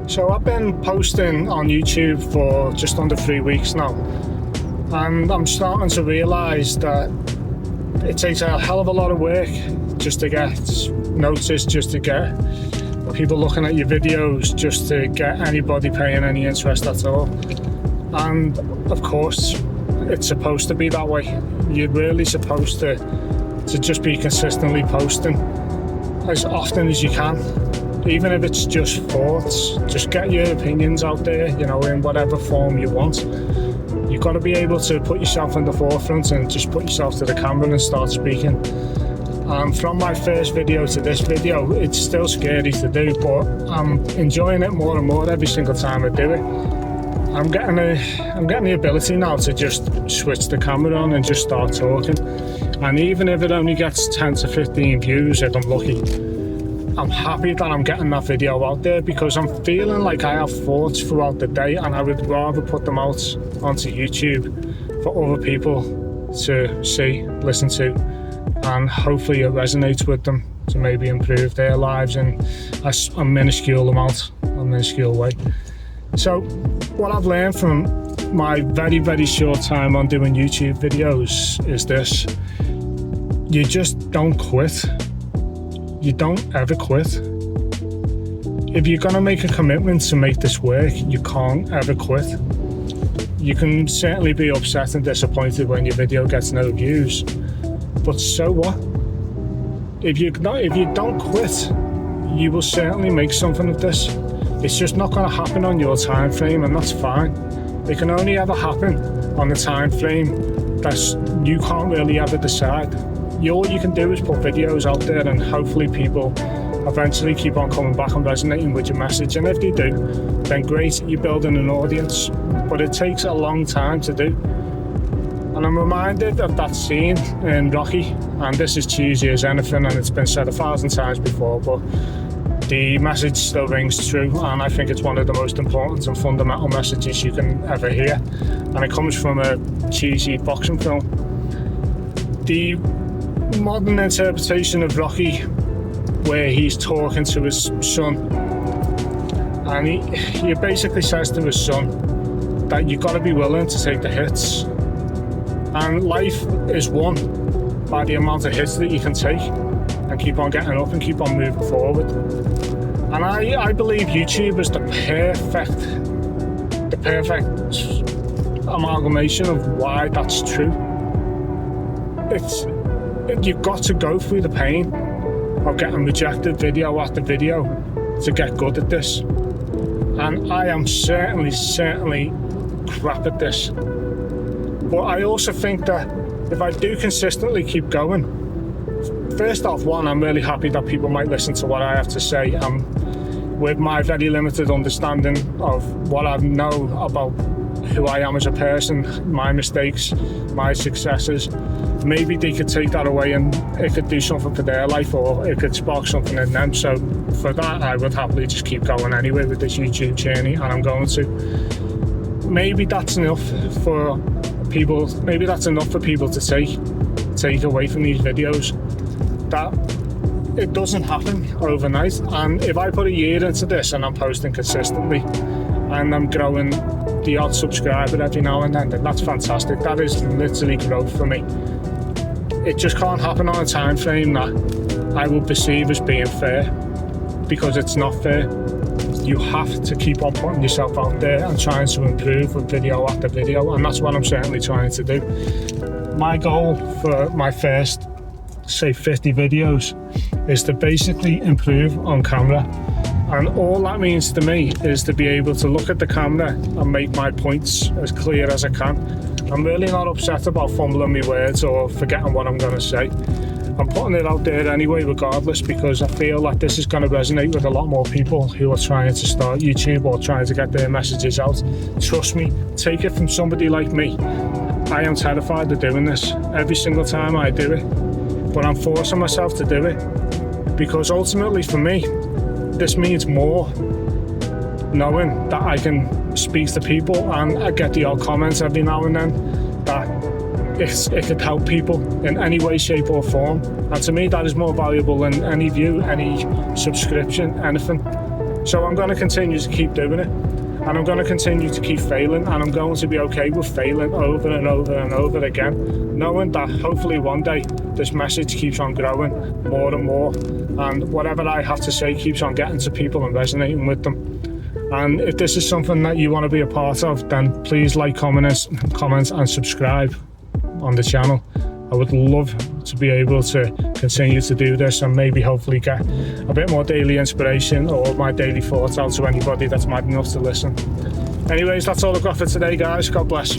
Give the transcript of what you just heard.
So I've been posting on YouTube for just under 3 weeks now, and I'm starting to realise that it takes a hell of a lot of work just to get noticed, just to get people looking at your videos, just to get anybody paying any interest at all. And of course, it's supposed to be that way. You're really supposed to just be consistently posting as often as you can. Even if it's just thoughts, just get your opinions out there, in whatever form you want. You've got to be able to put yourself in the forefront and just put yourself to the camera and start speaking. And from my first video to this video, it's still scary to do, but I'm enjoying it more and more every single time I do it. I'm getting the ability now to just switch the camera on and just start talking. And even if it only gets 10 to 15 views, if I'm lucky, I'm happy that I'm getting that video out there, because I'm feeling like I have thoughts throughout the day and I would rather put them out onto YouTube for other people to see, listen to, and hopefully it resonates with them to maybe improve their lives in a minuscule way. So what I've learned from my very, very short time on doing YouTube videos is this: you just don't quit. You don't ever quit. If you're gonna make a commitment to make this work, you can't ever quit. You can certainly be upset and disappointed when your video gets no views, but so what? If you don't quit, you will certainly make something of this. It's just not gonna happen on your time frame, and that's fine. It can only ever happen on the time frame that you can't really ever decide. All you can do is put videos out there, and hopefully people eventually keep on coming back and resonating with your message. And if they do, then great, you're building an audience. But it takes a long time to do. And I'm reminded of that scene in Rocky, and this is cheesy as anything, and it's been said 1,000 times before, but the message still rings true, and I think it's one of the most important and fundamental messages you can ever hear. And it comes from a cheesy boxing film. The modern interpretation of Rocky, where he's talking to his son, and he basically says to his son that you've got to be willing to take the hits, and life is won by the amount of hits that you can take and keep on getting up and keep on moving forward. And I believe YouTube is the perfect amalgamation of why that's true. You've got to go through the pain of getting rejected video after video to get good at this. And I am certainly crap at this. But I also think that if I do consistently keep going, first off, I'm really happy that people might listen to what I have to say. With my very limited understanding of what I know about who I am as a person, my mistakes, my successes, maybe they could take that away and it could do something for their life, or it could spark something in them. So for that, I would happily just keep going anyway with this YouTube journey, and I'm going to. Maybe that's enough for people. Maybe that's enough for people to take away from these videos, that it doesn't happen overnight. And if I put a year into this and I'm posting consistently and I'm growing the odd subscriber every now and then that's fantastic. That is literally growth for me. It just can't happen on a time frame that I will perceive as being fair, because it's not fair. You have to keep on putting yourself out there and trying to improve with video after video, and that's what I'm certainly trying to do. My goal for my first, say, 50 videos is to basically improve on camera. And all that means to me is to be able to look at the camera and make my points as clear as I can. I'm really not upset about fumbling my words or forgetting what I'm going to say. I'm putting it out there anyway regardless, because I feel like this is going to resonate with a lot more people who are trying to start YouTube or trying to get their messages out. Trust me, take it from somebody like me. I am terrified of doing this every single time I do it, but I'm forcing myself to do it, because ultimately for me, this means more, knowing that I can speak to people and I get the odd comments every now and then that it could help people in any way, shape or form. And to me, that is more valuable than any view, any subscription, anything. So I'm going to continue to keep doing it, and I'm going to continue to keep failing, and I'm going to be okay with failing over and over and over again, knowing that hopefully one day this message keeps on growing more and more, and whatever I have to say keeps on getting to people and resonating with them. And if this is something that you want to be a part of, then please like, comment and subscribe on the channel. I would love to be able to continue to do this and maybe hopefully get a bit more daily inspiration or my daily thoughts out to anybody that's mad enough to listen. Anyways, that's all I've got for today, guys. God bless.